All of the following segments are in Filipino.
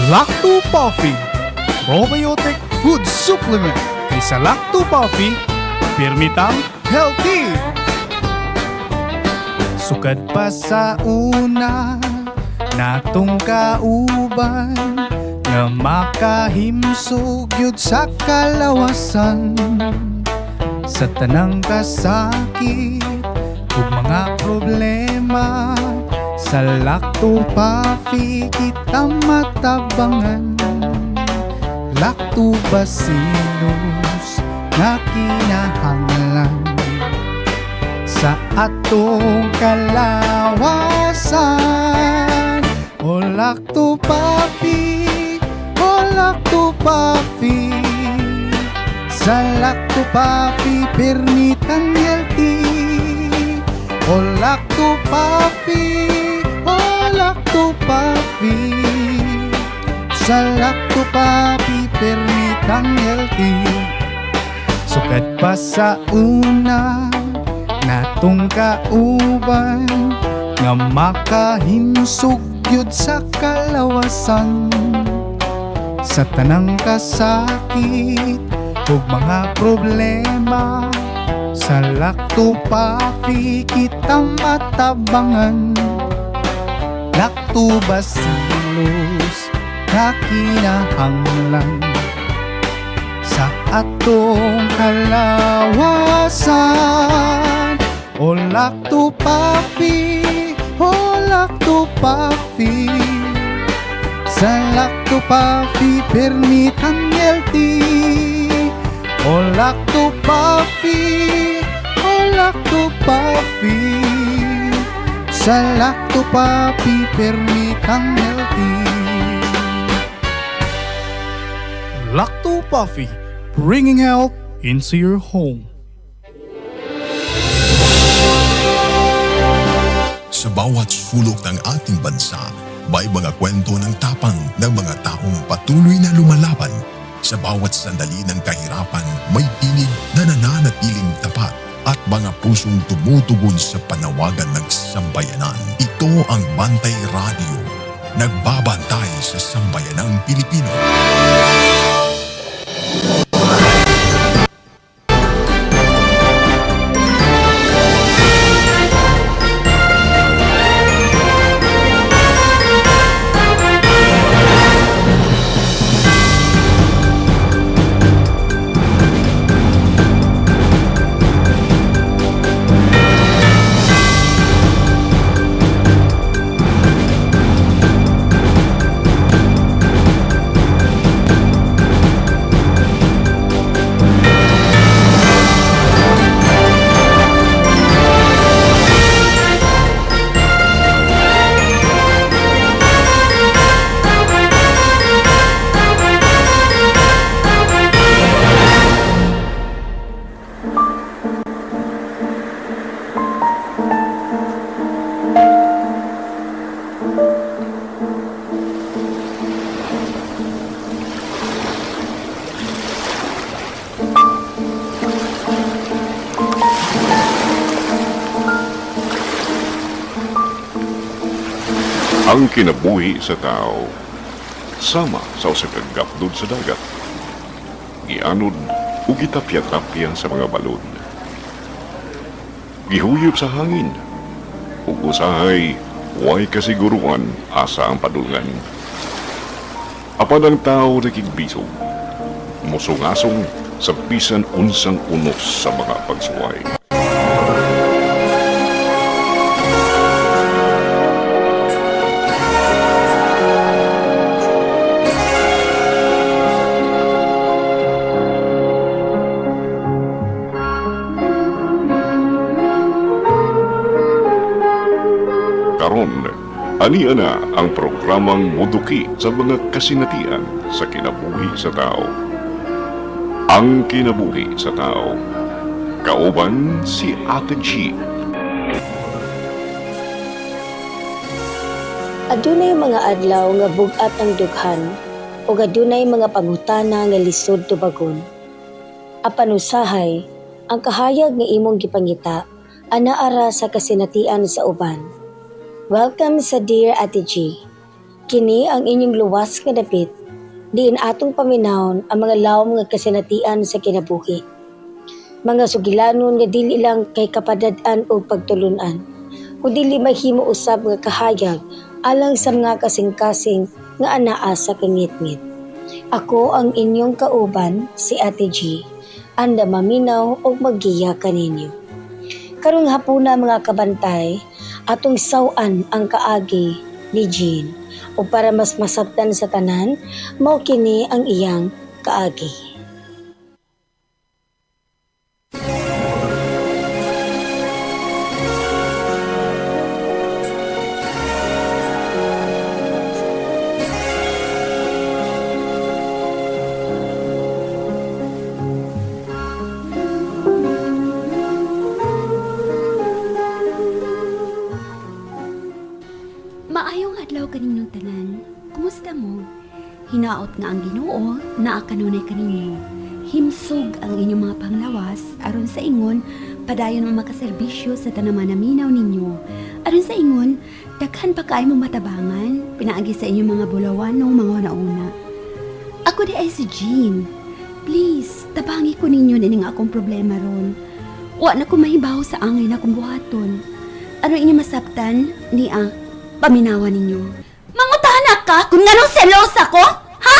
Lacto Puffy, probiotic food supplement. Kaysa Lacto Puffy, pirmitang healthy. Sukad pa sa una, natong kauban, nga makahimsog yun sa kalawasan. Sa tanang kasakit ug mga problema, sa Lacto Puffy kita matabangan. Lactobacillus nga kinahanglan sa atong kalawasan. O Lacto Puffy, o Lacto Puffy, sa Lacto Puffy pirmitang healthy. O Lacto Puffy, o Lacto Puffy, sa Lacto Puffy pirmitang healthy. Sukad pa sa una, natong kauban, nga makahimsog yun sa kalawasan. Sa tanang kasakit ug mga problema, sa Lacto Puffy kita matabangan. Lactobacillus nga kinahanglan sa atong kalawasan. O Lacto Puffy, o Lacto Puffy, sa Lacto Puffy pirmitang healthy. O Lacto Puffy, o Lacto Puffy, sa Lacto Puffy pirmitang healthy. Lacto Puffy, bringing health into your home. Sa bawat sulok ng ating bansa, may mga kwento ng tapang ng mga taong patuloy na lumalaban. Sa bawat sandali ng kahirapan, may tinig na nananatiling tapat at mga pusong tumutugon sa panawagan ng sambayanan. Ito ang Bantay Radio, nagbabantay sa sambayanang Pilipino. Ang kinabuhi sa tao, sama sa usa ka gapdod sa dagat. Gianod o gitapya-tapya sa mga balon. Gihuyop sa hangin, ug usahay way kasiguruan asa ang padulngan. Apan ang tao nakigbisog, musungasong sa bisan unsang unos sa mga pagsuway. Karon, ania na ang programang muduki sa mga kasinatian sa kinabuhi sa tao. Ang kinabuhi sa tao. Kauban si Ate G. Adunay mga adlaw nga bugat ang dughan o adunay mga pangutana nga lisod tubagon. Apan usahay, ang kahayag nga imong gipangita anaara sa kasinatian sa uban. Welcome sa Dear Ate G. Kini ang inyong luwas nga dapit, diin atong paminahon ang mga lawom nga kasinatian sa kinabuhi. Mga sugilanon nga dili lang kay kapadad-an o pagtulunan, o dili mahimo usab nga kahayag alang sa mga kasing-kasing nga anaa sa kangit-ngit. Ako ang inyong kauban, si Ate G, anda maminaw o maggiya kaninyo. Karong hapuna mga kabantay, atong sawan ang kaagi ni Jean, o para mas masabtan sa tanan, mao kini ang iyang kaagi. Maayong adlaw kaninyong tanan. Kumusta mo? Hinaot nga ang Ginoo naa kanunay kaninyo. Himsog ang inyong mga panglawas aron sa ingon padayon ang makaserbisyo sa tanamanaminaw ninyo. Aron sa ingon daghan pa kaay mong matabangan pinaagi sa inyong mga bulawan nung mga nauna. Ako di ay si Jean. Please, tabangi ko ninyo nining akong problema ron. Wa na ko mahibaw sa angay na kong buhaton. Ano inyo masabtan ni paminawan ninyo. Mangutana ka kung nganong selos ako? Ha?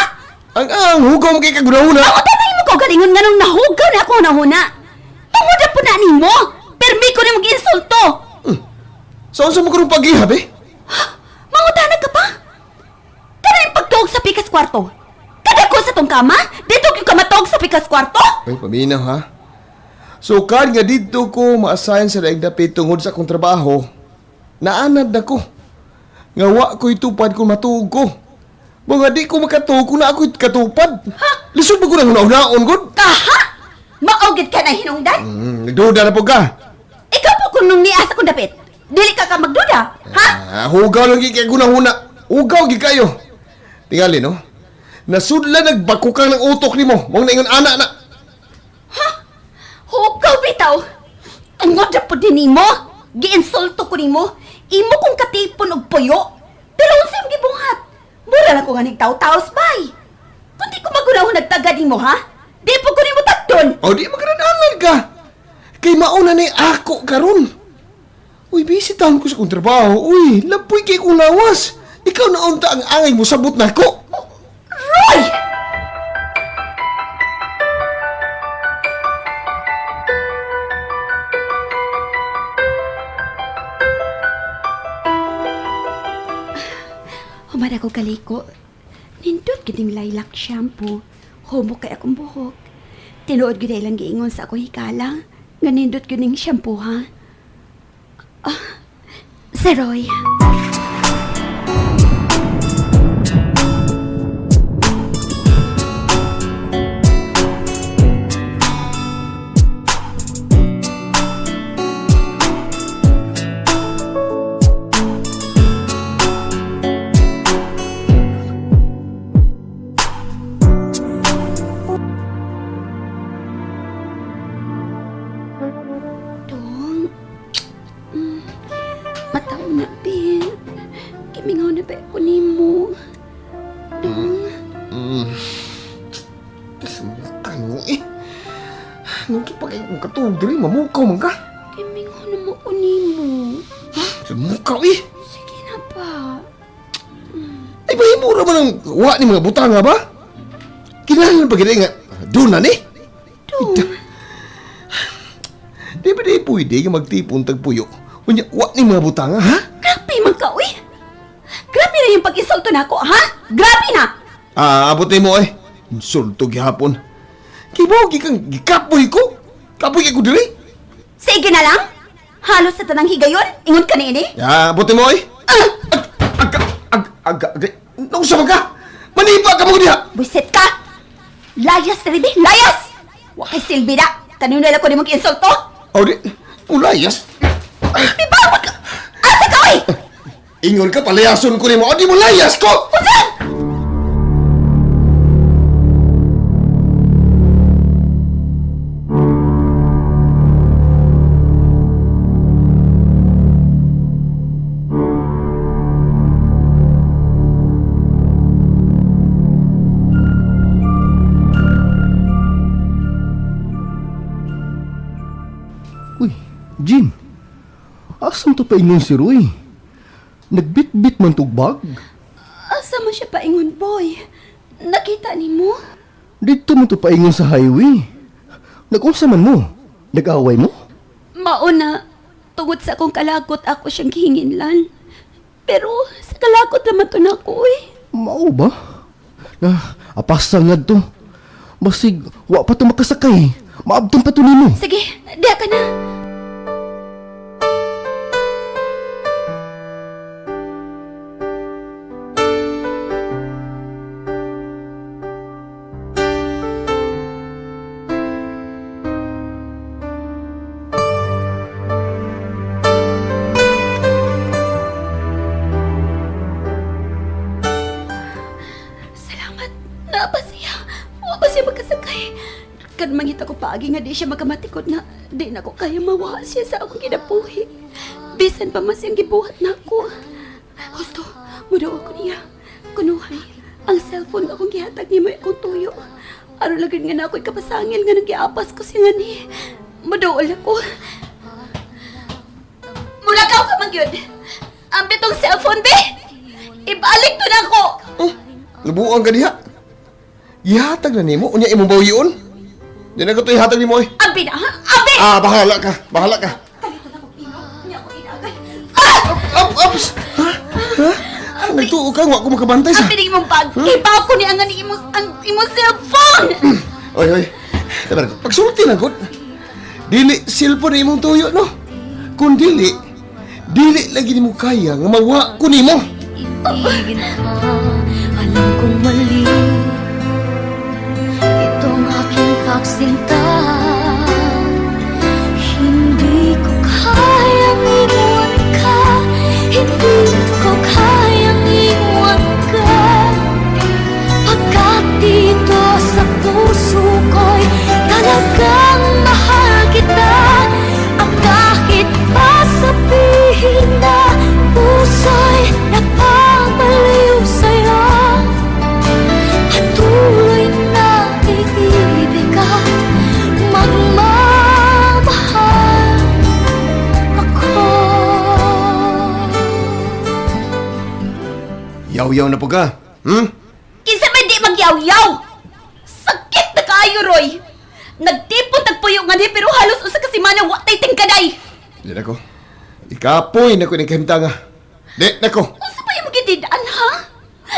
Ang hugaw mo kay kaguna-una. Mangutana mo ko galingon nganong nahugaw na ako nahuna. Tungod na po na nimo. Permi ko ni mag-insulto. Saan sa mo karong paghihab eh? Mangutana ka pa? Kada yung pagtuog sa pikas kwarto. Kada ko sa tong kama, dito yung kamatog sa pikas kwarto. Ay, paminaw ha. So, kad nga dito ko ma-assign sa daigdapit tungod sa akong trabaho, naanad na ko. Nga wa ko'y tupad kung matuog ko. Mga di ko makatuog kung na ako'y katupad. Ha? Lisod ba ko nang hunaon, God? Kaha? Maugit ka na hinungdan? Nagduda na po ka. Ikaw po kung nung niasa kong dapit. Dili ka magduda, ha? Hugaw lang kay gunahuna. Hugaw gi kayo. Tingali, no? Nasudla nagbakukang ng utok ni mo. Mong naingon anak na. Hugaw bitaw! Ang nga po din mo! Giinsulto ko ni mo! Imo kong katipon og puyo! Pero unsay ang gibunghat? Mura lang ko nga nagtaw-taos bay! Kung di ko magulahon nagtagad ni mo, ha? Di po ko ni mo tagdon! O di magkananan ka. Kay mauna ni ako karon. Uy, bisitahan ko sa kong trabaho. Uy, lapoy kay kong lawas. Ikaw na unta ang angay mo sabot na ko. Roy! Humara ko kaliko. Nindot gining lilac shampoo. Humok kay akong buhok. Tinuod gid lang giingon sa akong hikala. Nga nindot gining shampoo ha. Si Roy. Dong. Mataw na, Bin. Kimingaw na ba ako ni mo? Dong. Ano eh? Nung kipagay kong katuog diri, mamukaw man ka. Kimingaw na mo ko ni mo. Mamukaw eh. Sige na pa. Ay, mahimura man ang wa ni mga butanga ba? Kinahanglan pa gina nga, doon na ni. Dong. Di ba di pwede nga magtipon tagpuyo? Unya, wa ni mga butanga, ha? Grabe man ka, uy. Grabe na yung pag-insulto na ako, ha? Grabe na! Abutin mo eh. Insulto gihapon. Kibogi kang gikapoy ko. Kapoy kay ko diri. Sige na lang. Halos sa tanang higayon, ingon ka ni ini. Abutin mo eh. Nung sa ka? Manipa ka mo diha. Buisit ka! Layas na rin, layas! Wa kay silbi na. Tanong nila ko ni mong insulto. O di, ulayas. Ibawag ka! Asa ka, uy! Ingon ka, palayason ko ni mo. O di mo layas ko! Unsan? Jean, asam to paingon si Roy? Nagbit-bit man tugbag? Asa man siya paingon, boy? Nakita ni mo? Dito mo to paingon sa highway. Nag-unsa man mo? Nag-away mo? Mauna, tungod sa akong kalakot ako siyang gihinginlan. Pero sa kalakot naman to na ako eh. Mao ba? Na, apasangad to. Basig, wa pa to makasakay. Maabton pa to nimo. Sige, diya ka na. Salamat. Naapa siya. Wa pa siya magkasakay. Kan mangita ko paagi nga di siya magkamatikod nga di na ko kaya mawa siya sa akong ginabuhi. Bisan pa mas yung gibuhat na ako. Gusto, mudo ko niya. Kunuhay, ang cellphone akong gihatag ni mo akong tuyo. Aron lagad nga na ako'y kapasangil nga nagiapas ko siya nga ni. Mudool ako. Mulakaw ka man yun. Ang bitong cellphone, be! Ibalik to na ako! Nabuang ka diha. Ihatag na nimo, unya imong bawion. Di na ko to ihatag nimo eh. Abi na, ha? Abi! Bahala ka, bahala ka. Kalito na ko, Pino. Hindi ako inagay. Ups! Ha? Nagtuo ka, wa ko makabantay sa. Ang pinig mong bag. Kipa ko ni ang imong cellphone! Oy. Sabar, pagsulti na gud. Dili cellphone na imong tuyo, no? Kung dili lagi nimo kaya nga mawa ko nimo. Itigil ka, alam kong mali itong aking pagsinta. Hindi ko kayang iwan ka, hindi ko kayang iwan ka. Pagkat dito sa puso ko'y talagang mahal kita. At kahit pa sabihin na puso'y napapaliw sa'yo, patuloy na iibig at magmamahal ako. Yaw-yaw na po ka. Kinsa ba di magyaw-yaw? Sakit na kaayo, Roy. Nagtipon tagpuyo nga ni pero halos usa ka semana wa tay tingkaday. Di na ko. Ikapoy na ko ng kahimta nga. Di na ko. Unsa pa imong gididaan, ha?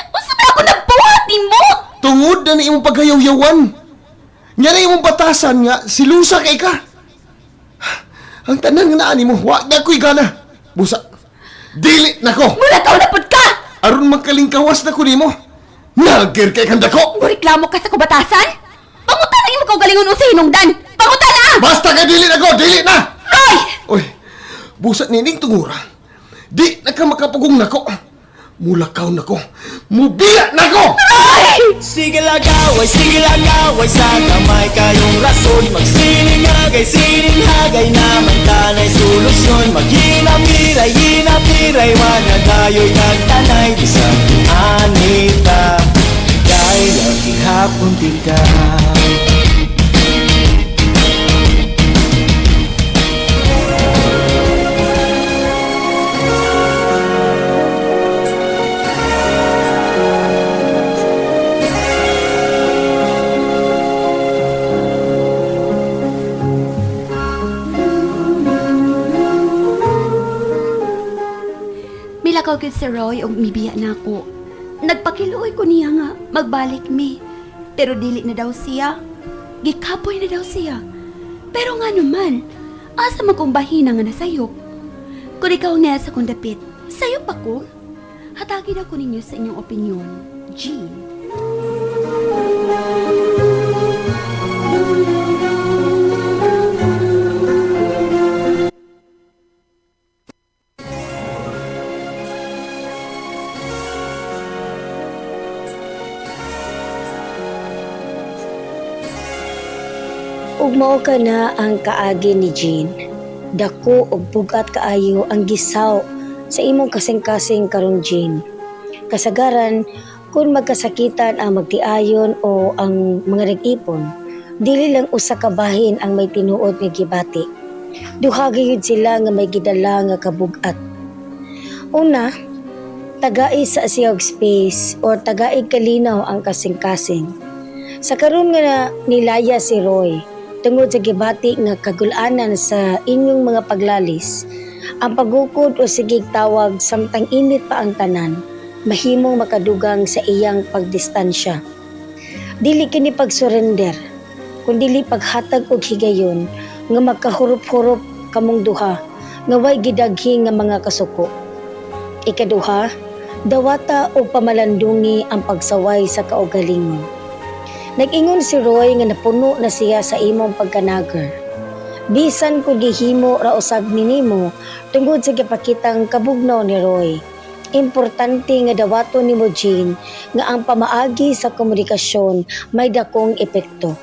Unsa pa ako nagbuhat nimo? Tungod na ni imong paghayaw-yawan. Nga na imong batasan nga, silusa kay ka. Ang tanan nga naan mo, wa na ko'y gana. Busa, dili na ko. Mulakaw na pud ka. Aron magkalingkawas na ko nimo. Nagkir kay kanda ko. Mureklamo ka sa kubatasan? Pangutan na imo kau galingon unsa hinungdan. Pangutan na! Basta ka dili na ko, dili na. Roy! Oy, busa nining tungura. Di na ka makapugong na ko. Mulakaw na ko. Mubiya na ko. Sige lagaway sa kamay kayong rason. Magsining hagay naman tanay solusyon. Maghinapiray, managayo'y nagtanay. Di sa anita, kay lagi hapon tika. Milakaw gid si Roy og mibiya na ako. Nagpakiluoy ko niya nga magbalik mi. Pero dili na daw siya. Gikapoy na daw siya. Pero nga naman, asa man kong bahina nga nasayop. Kung ikaw nga sa kong dapit, sayop ako. Hatagin ako ninyo sa inyong opinyon. Jean. Ug mao ka na ang kaagi ni Jean. Dako ug bugat kaayo ang gisaw sa imong kasing-kasing karon Jean. Kasagaran kung magkasakitan ang magtiayon o ang mga nag-ipon, dili lang usa ka bahin ang may tinuod nga gibati. Duha gayud sila nga may gidala nga kabugat. Una, tagai sa siyog space or tagai kalinaw ang kasing-kasing. Sa karon nga nilaya si Roy, tungod sa gibati nga kagulanan sa inyong mga paglalis, ang pagukod o sigig tawag samtang init pa ang tanan, mahimong makadugang sa iyang pagdistansya. Dili kini pag-surrender, kundili paghatag og higayon nga magkahurup-hurup kamong duha nga way gidaghi nga mga kasuko. Ikaduha, dawata o pamalandungi ang pagsaway sa kaugalingon. Nag-ingon si Roy nga napuno na siya sa imong pagkanager. Bisan kung gihimo ra usab nimo tungod sa gipakitang kabugnaw ni Roy. Importante nga dawaton nimo Jean nga ang pamaagi sa komunikasyon may dakong epekto.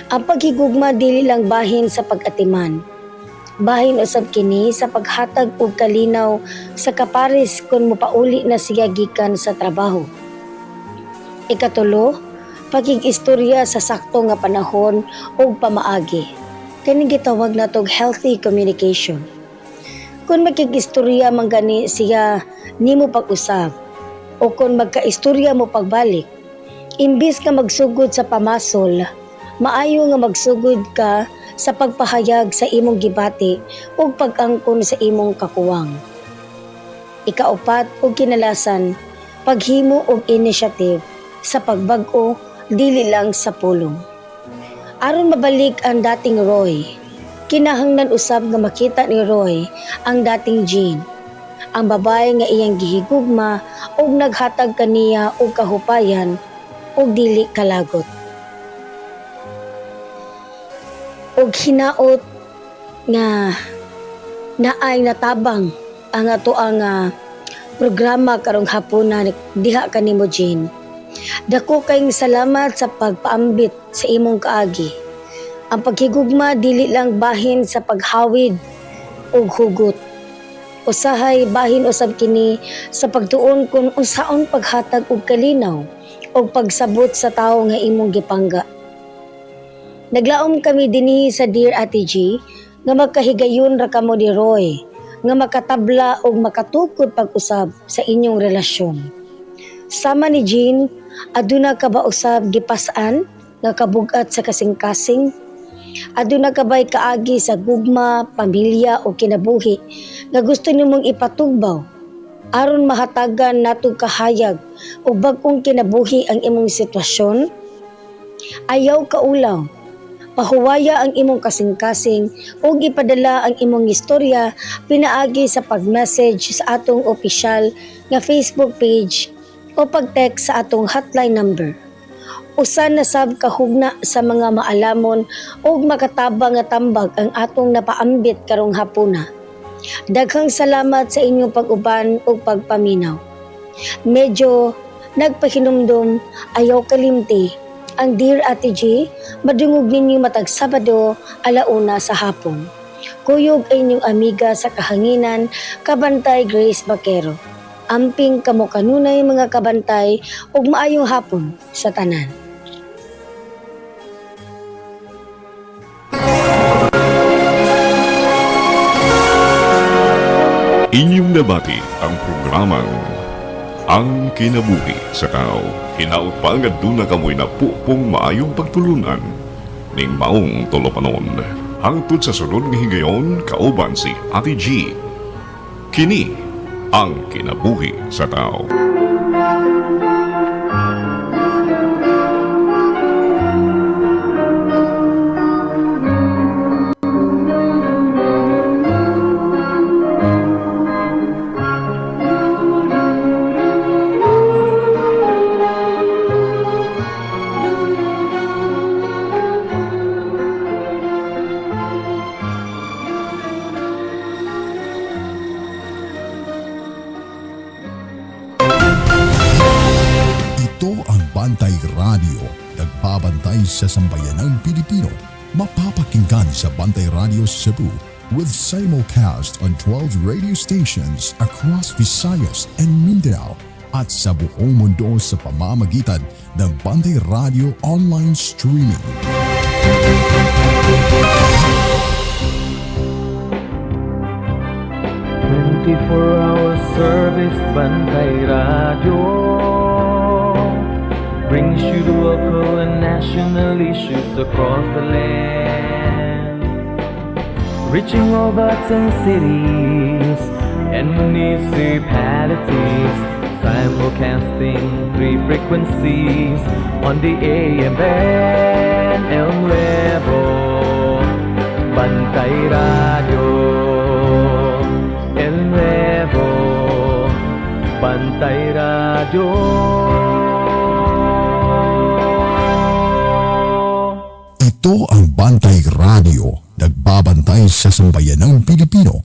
Ang paghigugma dili lang bahin sa pag-atiman. Bahin usab kini sa paghatag og kalinaw sa kapares kung mopauli na siya gikan sa trabaho. Ikatulo, pagig-istorya sa sakto nga panahon ug pamaagi. Kani gitawag natog healthy communication. Kung magkig-istorya man gani siya nimo pag-usab o kung magka-istorya mo pagbalik, imbis ka magsugod sa pamasol, maayo nga magsugod ka sa pagpahayag sa imong gibati ug pag-angkon sa imong kakuwang. Ikaupat og kinalasan, paghimo og initiative sa pagbag-o dili lang sa pulong. Aron mabalik ang dating Roy, kinahanglan usab nga makita ni Roy ang dating Jean, ang babae nga iyang gihigugma ug naghatag kaniya og kahupayan ug dili kalagot. Og hinaot nga naay natabang ang ato ang programa karong hapuna diha kanimo Jean. Dako kayong salamat sa pagpaambit sa imong kaagi. Ang paghigugma dili lang bahin sa paghawid og hugot. Usahay bahin usab kini sa pagtuon kung unsaon paghatag og kalinaw og pagsabot sa tawo nga imong gipangga. Naglaom kami dinhi sa Dear Ate G nga magkahigayon ra kamo ni Roy nga makatabla og makatukod pag-usab sa inyong relasyon. Sama ni Jean, aduna ka ba usab gipas-an nga kabugat sa kasing-kasing? Aduna ka ba'y kaagi sa gugma, pamilya o kinabuhi nga gusto nimong ipatugbaw aron mahatagan natong kahayag o bag-ong kinabuhi ang imong sitwasyon? Ayaw kaulaw, pahuwaya ang imong kasing-kasing o ipadala ang imong istorya pinaagi sa pag-message sa atong opisyal nga Facebook page o pag-text sa atong hotline number. Usan na sab kahugna sa mga maalamon o makatabang nga tambag ang atong napaambit karong hapuna. Daghang salamat sa inyong pag-uban o pagpaminaw. Medyo nagpahinumdum, ayaw kalimti. Ang Dear Ate G, madungog ninyo matag Sabado, 1:00 sa hapon. Kuyog ay inyong amiga sa kahanginan, Kabantay Grace Baquero. Amping kamo kanunay mga kabantay ug maayong hapon sa tanan. Inyong nabati ang programang Ang Kinabuhi sa Tao. Hinaot pa nga doon na kamoy na pupong maayong pagtulunan ning maong tolopanon. Hangtod sa sunod nga higayon, kauban si Ate G. Kini Ang Kinabuhi sa Tao. Ito ang Bantay Radio, nagbabantay sa sambayanang Pilipino. Mapapakinggan sa Bantay Radio Cebu with simulcast on 12 radio stations across Visayas and Mindanao at sa buong mundo sa pamamagitan ng Bantay Radio online streaming. 24-hour service, Bantay Radio brings you the local and national issues across the land, reaching over 10 cities and municipalities, simulcasting 3 frequencies on the AM band, El Nuevo Bantay Radio, El Nuevo Bantay Radio. Ito ang Bantay Radio, nagbabantay sa sambayanang Pilipino